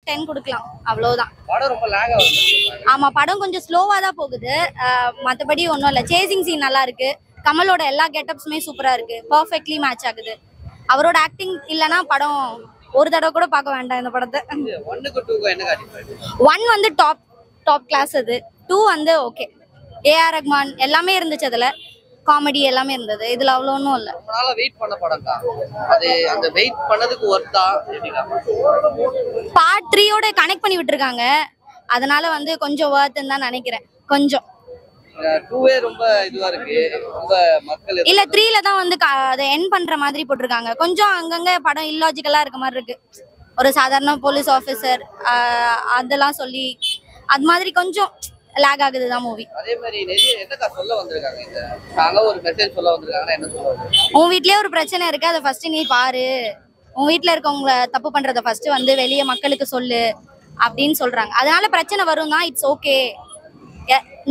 10 கொடுக்கலாம் அவ்வளவுதான். படம் ரொம்ப லாக் ஆகுது. ஆமா, படம் கொஞ்சம் ஸ்லோவா தான் போகுது. மத்தபடி ஒன்றும் இல்லை. சேசிங் சீன் நல்லா இருக்கு. கமலோட எல்லா கெட்டப்ஸுமே சூப்பரா இருக்கு. பர்ஃபெக்ட்லி மேட்ச் ஆகுது. அவரோட ஆக்டிங் இல்லைன்னா படம் ஒரு தடவை கூட பார்க்க வேண்டாம் இந்த படத்தை. 1க்கு 2க்கு என்ன காட்டிப்பாரு? 1 வந்து டாப் கிளாஸ், அது 2 வந்து ஓகே. ஏஆர் ரஹ்மான் எல்லாமே இருந்துச்சு, அதுல காமெடி எல்லாமே இருந்தது. இதுல அவ்வளோ ஒன்றும் இல்லை. நம்மளால வெயிட் பண்ண படம் தான் அது. அந்த வெயிட் பண்ணதுக்கு ஒர்த்தா எப்படின்னா பார்ட் 3யோட கனெக்ட் பண்ணி விட்டுருக்காங்க. அதனால வந்து கொஞ்சம் ஒர்த்துன்னு தான் நினைக்கிறேன். கொஞ்சம் 2வே ரொம்ப இதுவா இருக்கு. ரொம்ப மக்கள் இல்ல 3ல தான் வந்து அதை என் பண்ற மாதிரி போட்டிருக்காங்க. கொஞ்சம் அங்கங்க படம் இல்லாஜிக்கலா இருக்க மாதிரி இருக்கு. ஒரு சாதாரண போலீஸ் ஆஃபீஸர் அதெல்லாம் சொல்லி அது மாதிரி கொஞ்சம் லாக் ஆகுதுதான் மூவி. அதே மாதிரி நிறைய என்னக்கா சொல்ல வந்திருக்காங்க. இந்த நாங்க ஒரு மெசேஜ் சொல்ல வந்திருக்காங்கன்னா என்ன சொல்லுவாங்க? உன் வீட்லயே ஒரு பிரச்சனை இருக்கு, அதை ஃபர்ஸ்ட் நீ பாரு. உன் வீட்டுல இருக்கவங்கள தப்பு பண்றத ஃபர்ஸ்ட் வந்து வெளியே மக்களுக்கு சொல்லு அப்படின்னு சொல்றாங்க. அதனால பிரச்சனை வரும் தான். It's okay.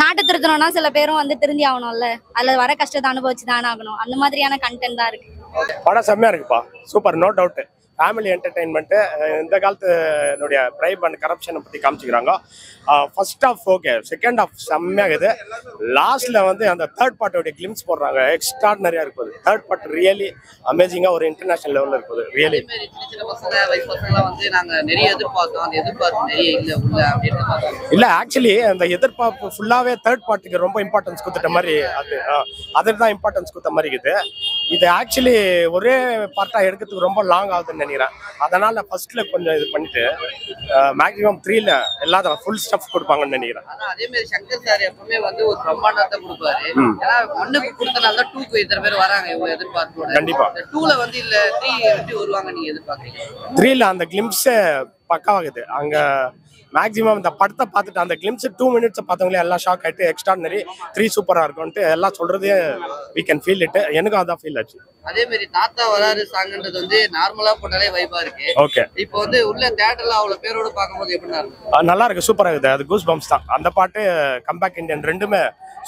நாட்டை திருத்தணும்னா சில பேரும் வந்து திருந்தி ஆகணும்ல. அதுல வர கஷ்டத்தை அனுபவிச்சு தானே ஆகணும். அந்த மாதிரியான கண்டென்ட் தான் இருக்கு. படம் செம்மையா இருக்குப்பா. Super, no doubt. Family entertainment. இந்த காலத்து என்னுடைய பிரைப் அண்ட் கரப்ஷனை பற்றி காமிச்சிக்கிறாங்க. First half okay, second half செம்மையாகுது. லாஸ்ட்ல வந்து அந்த தேர்ட் பார்ட்டோடைய கிளிம்ஸ் போடுறாங்க. எக்ஸ்ட்ராடனரியா இருக்குது. தேர்ட் பார்ட் ரியலி அமேசிங்கா ஒரு இன்டர்நேஷனல் லெவலில் இருக்குது. ரியலி சின்ன பசங்க வயசு பசங்களாம் வந்து நாங்க நிறைய எதிர்பார்த்தோம். அந்த எதிர்பார்ப்பு நிறைய இல்லை உள்ள அப்படின்னு இல்லை. ஆக்சுவலி அந்த எதிர்பார்ப்பு ஃபுல்லாகவே தேர்ட் பார்ட்டுக்கு ரொம்ப இம்பார்ட்டன்ஸ் கொடுத்துட்ட மாதிரி அதுக்கு தான் இம்பார்ட்டன்ஸ் கொடுத்த மாதிரி இருக்குது. இது ஆக்சுவலி ஒரே பார்ட்டாக எடுக்கிறதுக்கு ரொம்ப லாங் ஆகுதுன்னு நினைக்கிறேன். அதனால ஃபர்ஸ்ட்ல கொஞ்சம் இது பண்ணிட்டு மேக்ஸிமம் 3ல எல்லாத்தையும் ஃபுல் ஸ்டஃப் கொடுப்பாங்கன்னு நினைக்கிறேன். அதே மாதிரி சங்கர் சார் எப்பவுமே வந்து ஒரு பிரம்மாண்டத்தை கொடுப்பாரு. ஏன்னா 1க்கு கொடுத்தனால தான் 2க்கு இத்தனை பேர் வராங்க இவ்வளவு எதிர்பார்ப்போட. கண்டிப்பா 2ல வந்து இல்ல 3 எப்படி வருவாங்க நீங்க எதிர்பார்க்கறீங்க? 3ல அந்த கிளிம்ஸே பக்காவாகுது. அங்க மேக்ஸிமம் இந்த படத்தை பார்த்துட்டு அந்த கிளிம்ஸ் 2 மினிட்ஸ் பார்த்தவங்களே எல்லாம் ஷாக் ஆயிட்டு எக்ஸ்ட்ராடனரி 3 சூப்பரா இருக்கும்ட்டு எல்லாம் சொல்றதே we can feel it. எனக்கும் அதான் ஃபீல் ஆச்சு. அதே மாதிரி தாத்தா வராரு சாங்ன்றது வந்து நார்மலா போட்டாலே வைபா இருக்கு. ஓகே, இப்போ வந்து உள்ள தியேட்டர்ல அவ்வளவு பேரோட பார்க்கும்போது எப்படின்னா இருக்கு? நல்லா இருக்கு, சூப்பரா இருக்குது. அது கூஸ் பம்ப்ஸ் தான். அந்த பாட்டு கம்பேக் இண்டியன் ரெண்டுமே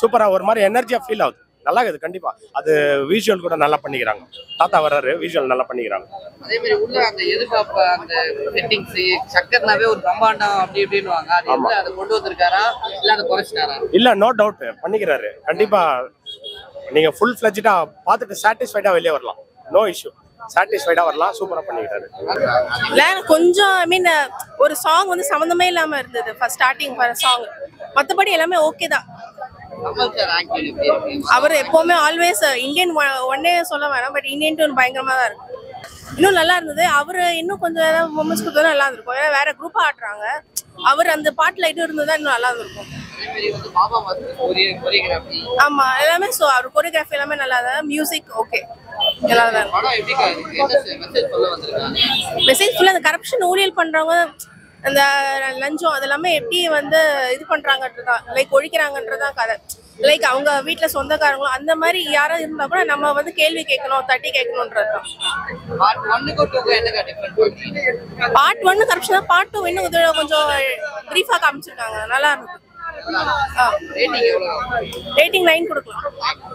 சூப்பரா ஒரு மாதிரி எனர்ஜியா ஃபீல் ஆகுது. நல்லா இருக்குது கண்டிப்பா. அது விஷுவல் கூட நல்லா பண்ணிக்கிறாங்க. தாத்தா வர்றாரு, விஷுவல் நல்லா பண்ணிக்கிறாங்க. அதே மாதிரி உள்ள அந்த எதிர்பார்ப்பு அந்த செட்டிங்ஸ் சக்கர்னாவே ஒரு பிரம்மாண்டம் அப்படி இப்படின்னு வாங்க. அது எல்லாம் அதை கொண்டு வந்திருக்காரா இல்ல அதை குறைச்சிட்டாரா? இல்ல, நோ டவுட் பண்ணிக்கிறாரு கண்டிப்பா. நீங்க ஃபுல் ஃபிளட்ஜா பார்த்துட்டு சாட்டிஸ்ஃபைடா வெளியே வரலாம். நோ இஷ்யூ, சாட்டிஸ்ஃபைடா வரலாம். சூப்பரா பண்ணிக்கிறாரு. கொஞ்சம் ஐ மீன் ஒரு சாங் வந்து சம்மந்தமே இல்லாம இருந்தது ஃபர்ஸ்ட் ஸ்டார்டிங் சாங். மற்றபடி எல்லாமே ஓகே தான். அவர் எப்பவுமே ஆல்வேஸ் இந்தியன் ஒன்னே சொல்ல வேணாம், பட் இந்தியன் டூன் பயங்கரமா தான் இருக்கு. இன்னும் நல்லா இருந்தது. அவரு இன்னும் கொஞ்சம் ஏதாவது மொமெண்ட்ஸ் கொடுத்தா நல்லா இருந்திருக்கும். ஏன்னா வேற குரூப்பா ஆடுறாங்க. அவர் அந்த பாட்டுல இருந்ததா இன்னும் நல்லா இருந்திருக்கும். ஆமா, எல்லாமே அவர் கொரியோகிராஃபி எல்லாமே நல்லா தான். மியூசிக் ஓகே, நல்லா தான். மெசேஜ் ஃபுல்லா அந்த கரப்ஷன் ஊழியல் பண்றவங்க, அந்த லஞ்சம் அதெல்லாமே எப்படி வந்து இது பண்றாங்கன்றதான், லைக் ஒழிக்கிறாங்கன்றதான் கதை. லைக் அவங்க வீட்டுல சொந்தக்காரங்களும் அந்த மாதிரி யாராவது இருந்தா கூட நம்ம வந்து கேள்வி கேட்கணும், தட்டி கேட்கணும்ன்றதுதான். பார்ட் 1 கரப்ஷன், பார்ட் 2 இன்னும் கொஞ்சம் பிரீஃபா காமிச்சிருக்காங்க. நல்லா இருந்தது. ரேட்டிங் 9 கொடுக்கலாம்.